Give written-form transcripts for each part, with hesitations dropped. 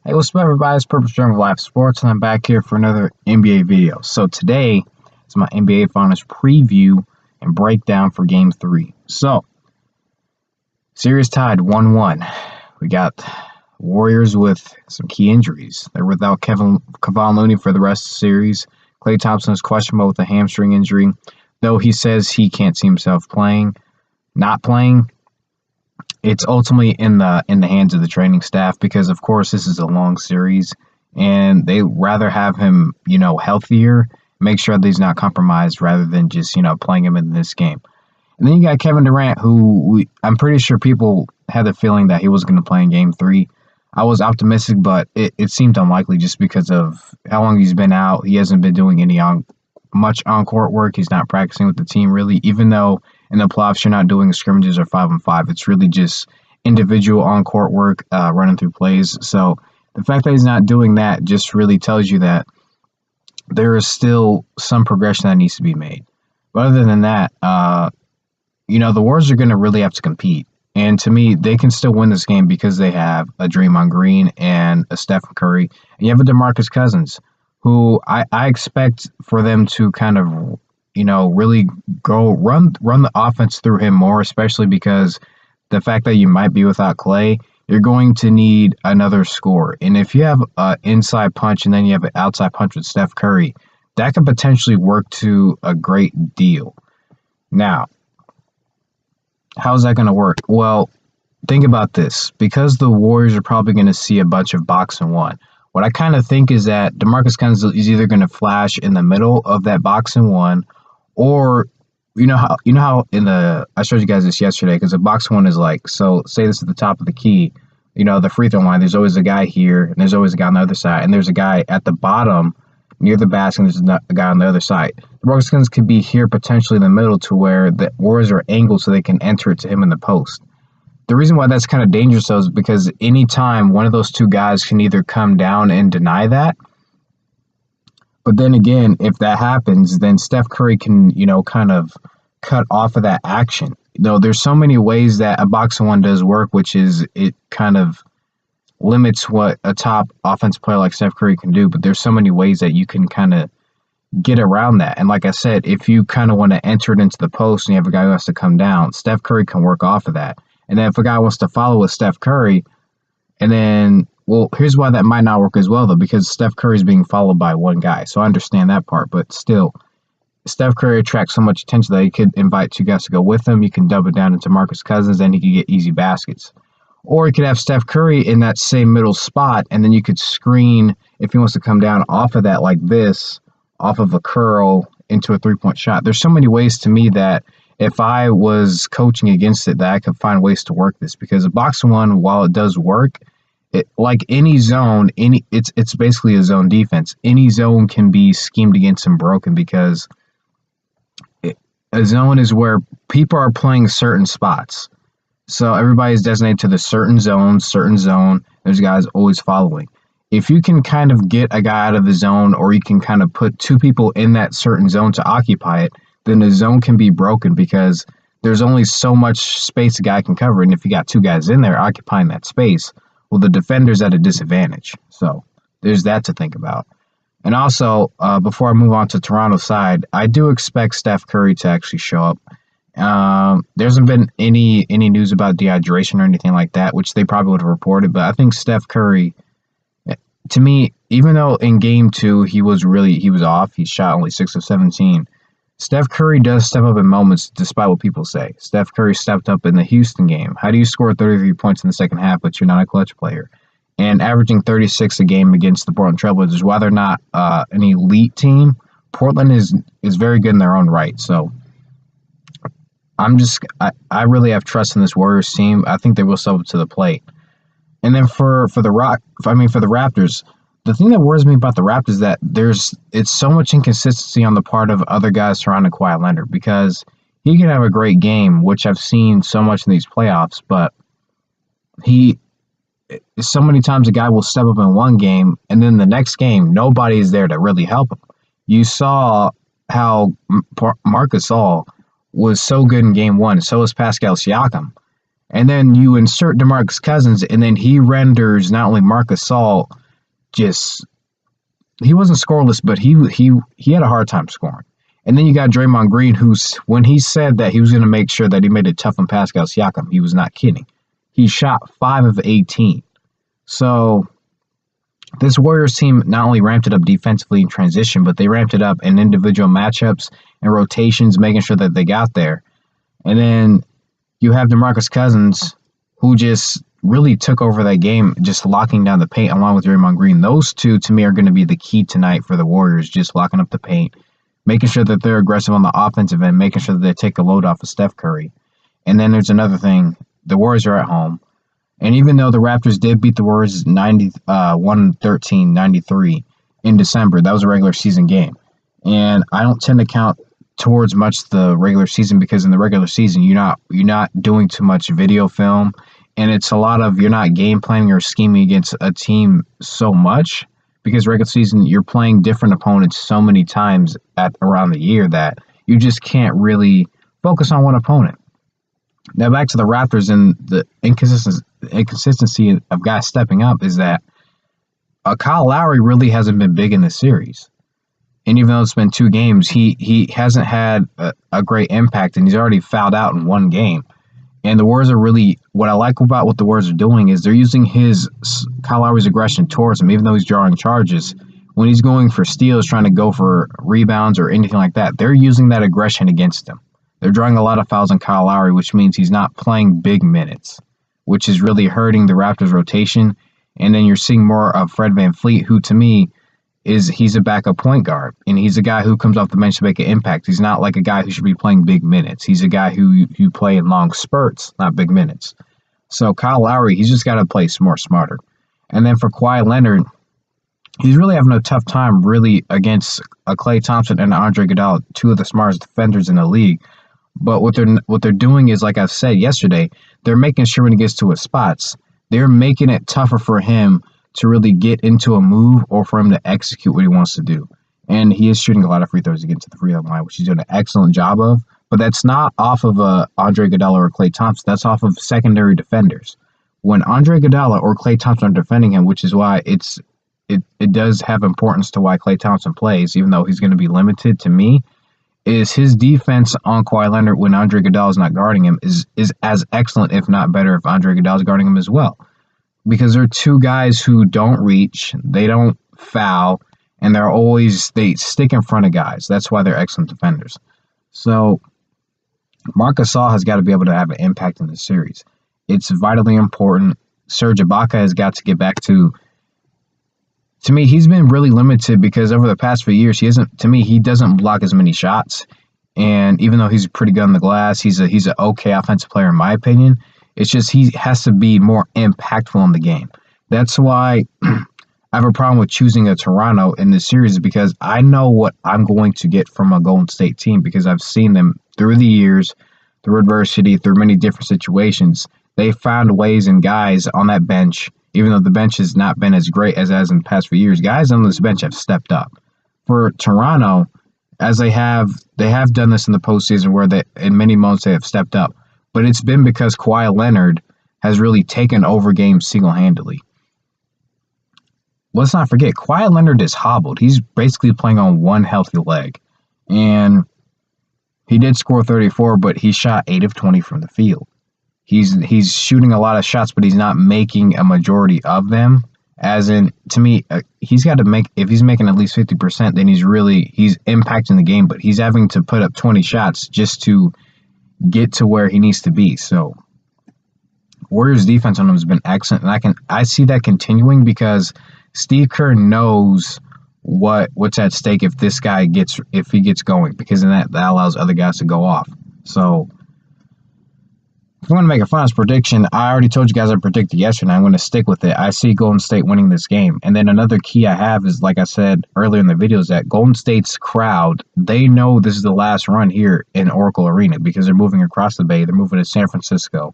Hey, what's up, everybody? It's Purpose Driven Life Sports, and I'm back here for another NBA video. So today is my NBA Finals preview and breakdown for Game 3. So, series tied 1-1. We got Warriors with some key injuries. They're without Kevon Looney for the rest of the series. Klay Thompson is questionable with a hamstring injury, though he says he can't see himself not playing. It's ultimately in the hands of the training staff because, of course, this is a long series, and they rather have him, healthier, make sure that he's not compromised rather than just, playing him in this game. And then you got Kevin Durant, who I'm pretty sure people had the feeling that he was going to play in Game 3. I was optimistic, but it seemed unlikely just because of how long he's been out. He hasn't been doing much on-court work. He's not practicing with the team, really, even though in the playoffs you're not doing scrimmages or 5-on-5. It's really just individual on-court work, running through plays. So the fact that he's not doing that just really tells you that there is still some progression that needs to be made. But other than that, the Warriors are going to really have to compete. And to me, they can still win this game because they have a Draymond Green and a Stephen Curry. And you have a Demarcus Cousins, who I expect for them to kind of, really go run the offense through him more, especially because the fact that you might be without Klay, you're going to need another score. And if you have an inside punch and then you have an outside punch with Steph Curry, that could potentially work to a great deal. Now, how's that going to work? Well, think about this. Because the Warriors are probably going to see a bunch of box and one, what I kind of think is that Demarcus Cousins is either going to flash in the middle of that box and one, or how I showed you guys this yesterday, because the box one is like, so say this is the top of the key, the free throw line, there's always a guy here and there's always a guy on the other side, and there's a guy at the bottom near the basket and there's a guy on the other side. Demarcus Cousins could be here potentially in the middle to where the Warriors are angled so they can enter it to him in the post. The reason why that's kind of dangerous, though, is because anytime one of those two guys can either come down and deny that, but then again, if that happens, then Steph Curry can, kind of cut off of that action. There's so many ways that a box and one does work, which is it kind of limits what a top offensive player like Steph Curry can do, but there's so many ways that you can kind of get around that. And like I said, if you kind of want to enter it into the post and you have a guy who has to come down, Steph Curry can work off of that. And then if a guy wants to follow with Steph Curry, and then, well, here's why that might not work as well, though, because Steph Curry is being followed by one guy. So I understand that part, but still, Steph Curry attracts so much attention that he could invite two guys to go with him. You can double down into Demarcus Cousins, and he could get easy baskets. Or you could have Steph Curry in that same middle spot, and then you could screen, if he wants to come down off of that like this, off of a curl into a three-point shot. There's so many ways to me that if I was coaching against it, that I could find ways to work this, because a box one, while it does work, like any zone, it's basically a zone defense. Any zone can be schemed against and broken, because a zone is where people are playing certain spots. So everybody's designated to the certain zone. There's guys always following. If you can kind of get a guy out of the zone, or you can kind of put two people in that certain zone to occupy it, then the zone can be broken, because there's only so much space a guy can cover. And if you got two guys in there occupying that space, well, the defender's at a disadvantage. So there's that to think about. And also, before I move on to Toronto's side, I do expect Steph Curry to actually show up. There hasn't been any news about dehydration or anything like that, which they probably would have reported. But I think Steph Curry, to me, even though in Game 2 he was off, he shot only 6 of 17. Steph Curry does step up in moments, despite what people say. Steph Curry stepped up in the Houston game. How do you score 33 points in the second half, but you're not a clutch player? And averaging 36 a game against the Portland Trailblazers, while they're not an elite team, Portland is very good in their own right. So I really have trust in this Warriors team. I think they will step up to the plate. And then for the Raptors, the thing that worries me about the Raptors is that it's so much inconsistency on the part of other guys surrounding Kawhi Leonard, because he can have a great game, which I've seen so much in these playoffs, but so many times a guy will step up in one game, and then the next game, nobody is there to really help him. You saw how Marc Gasol was so good in Game 1, so was Pascal Siakam. And then you insert Demarcus Cousins, and then he renders not only Marcus Gasol just he wasn't scoreless, but he had a hard time scoring. And then you got Draymond Green, who's when he said that he was going to make sure that he made it tough on Pascal Siakam, he was not kidding. He shot 5 of 18. So this Warriors team not only ramped it up defensively in transition, but they ramped it up in individual matchups and rotations, making sure that they got there. And then you have Demarcus Cousins, who just really took over that game, just locking down the paint along with Draymond Green. Those two, to me, are going to be the key tonight for the Warriors, just locking up the paint, making sure that they're aggressive on the offensive end, making sure that they take a load off of Steph Curry. And then there's another thing. The Warriors are at home. And even though the Raptors did beat the Warriors 113-93 in December, that was a regular season game. And I don't tend to count towards much the regular season because in the regular season you're not doing too much video film, and it's a lot of you're not game planning or scheming against a team so much because regular season you're playing different opponents so many times around the year that you just can't really focus on one opponent. Now back to the Raptors and the inconsistency of guys stepping up is that Kyle Lowry really hasn't been big in this series. And even though it's been 2 games, he hasn't had a great impact, and he's already fouled out in 1 game. And the Warriors are really, what I like about what the Warriors are doing is they're using Kyle Lowry's aggression towards him, even though he's drawing charges. When he's going for steals, trying to go for rebounds or anything like that, they're using that aggression against him. They're drawing a lot of fouls on Kyle Lowry, which means he's not playing big minutes, which is really hurting the Raptors' rotation. And then you're seeing more of Fred VanVleet, who to me he's a backup point guard, and he's a guy who comes off the bench to make an impact. He's not like a guy who should be playing big minutes. He's a guy who you play in long spurts, not big minutes. So Kyle Lowry, he's just got to play more smarter. And then for Kawhi Leonard, he's really having a tough time really against Klay Thompson and Andre Iguodala, 2 of the smartest defenders in the league. But what they're doing is, like I said yesterday, they're making sure when he gets to his spots, they're making it tougher for him to really get into a move or for him to execute what he wants to do. And he is shooting a lot of free throws to get to the free throw line, which he's doing an excellent job of. But that's not off of Andre Iguodala or Klay Thompson. That's off of secondary defenders. When Andre Iguodala or Klay Thompson are defending him, which is why it does have importance to why Klay Thompson plays, even though he's going to be limited to me, is his defense on Kawhi Leonard when Andre Iguodala is not guarding him is as excellent, if not better, if Andre Iguodala is guarding him as well. Because they're 2 guys who don't reach, they don't foul, and they stick in front of guys. That's why they're excellent defenders. So Marcus Gasol has got to be able to have an impact in this series. It's vitally important. Serge Ibaka has got to get back to me, he's been really limited because over the past few years, he doesn't block as many shots. And even though he's pretty good on the glass, he's an okay offensive player in my opinion. It's just he has to be more impactful in the game. That's why I have a problem with choosing a Toronto in this series because I know what I'm going to get from a Golden State team because I've seen them through the years, through adversity, through many different situations. They found ways and guys on that bench, even though the bench has not been as great as in the past few years, guys on this bench have stepped up. For Toronto, as they have done this in the postseason where in many moments they have stepped up. But it's been because Kawhi Leonard has really taken over games single-handedly. Let's not forget, Kawhi Leonard is hobbled. He's basically playing on 1 healthy leg. And he did score 34, but he shot 8 of 20 from the field. He's shooting a lot of shots, but he's not making a majority of them. As in, to me, he's got to make, if he's making at least 50%, then he's impacting the game, but he's having to put up 20 shots just to get to where he needs to be. So Warriors defense on him has been excellent, and I see that continuing because Steve Kerr knows what's at stake if he gets going, because then that allows other guys to go off. So if I'm going to make a final prediction, I already told you guys I predicted yesterday. I'm going to stick with it. I see Golden State winning this game. And then another key I have is, like I said earlier in the video, is that Golden State's crowd, they know this is the last run here in Oracle Arena because they're moving across the bay. They're moving to San Francisco.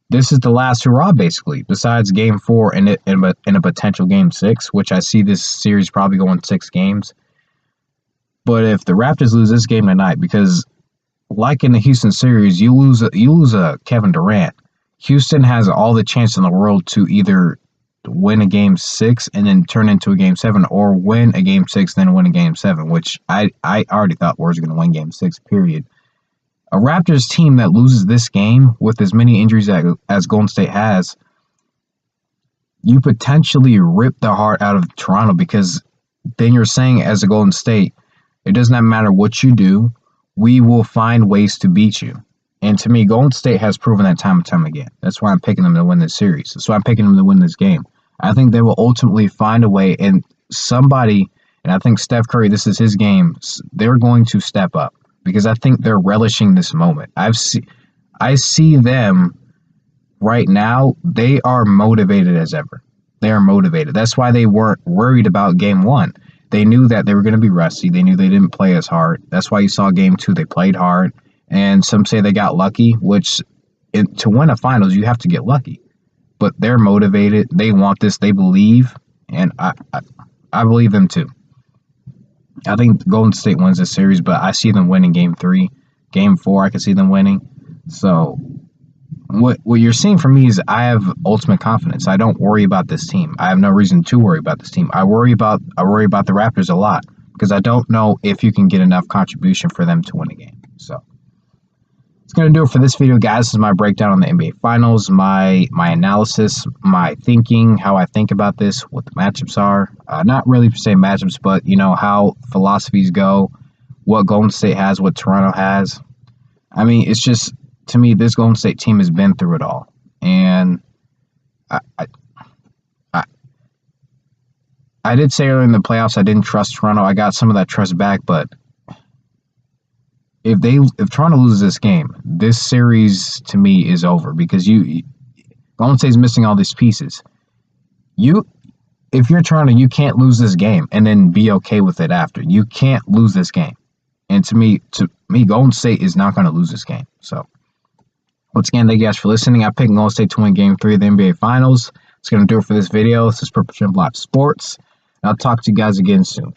This is the last hurrah, basically, besides Game 4 and a potential Game 6, which I see this series probably going 6 games. But if the Raptors lose this game tonight, because like in the Houston series, you lose a Kevin Durant, Houston has all the chance in the world to either win a game 6 and then turn into a game 7, or win a game 6 then win a game 7, which I already thought Warriors were going to win game 6, period. A Raptors team that loses this game with as many injuries as Golden State has, you potentially rip the heart out of Toronto, because then you're saying, as a Golden State, it does not matter what you do, we will find ways to beat you. And to me, Golden State has proven that time and time again. That's why I'm picking them to win this series. That's why I'm picking them to win this game. I think they will ultimately find a way, and somebody, and I think Steph Curry, this is his game, they're going to step up, because I think they're relishing this moment. I see them right now, they are motivated as ever. They are motivated. That's why they weren't worried about game 1. They knew that they were going to be rusty. They knew they didn't play as hard. That's why you saw game 2, they played hard. And some say they got lucky, which to win a finals, you have to get lucky. But they're motivated. They want this. They believe. And I believe them too. I think Golden State wins this series, but I see them winning game 3. Game 4, I can see them winning. So what you're seeing from me is I have ultimate confidence. I don't worry about this team. I have no reason to worry about this team. I worry about the Raptors a lot, because I don't know if you can get enough contribution for them to win a game. So it's going to do it for this video, guys. This is my breakdown on the NBA Finals, my analysis, my thinking, how I think about this, what the matchups are. Not really per se matchups, but, how philosophies go, what Golden State has, what Toronto has. I mean, it's just, to me, this Golden State team has been through it all. And I did say earlier in the playoffs I didn't trust Toronto. I got some of that trust back, but if Toronto loses this game, this series to me is over, because Golden State's missing all these pieces. If you're Toronto, you can't lose this game and then be okay with it after. You can't lose this game. And to me, Golden State is not going to lose this game. So once again, thank you guys for listening. I picked Golden State to win game 3 of the NBA Finals. That's going to do it for this video. This is Purple Trim Live Sports. And I'll talk to you guys again soon.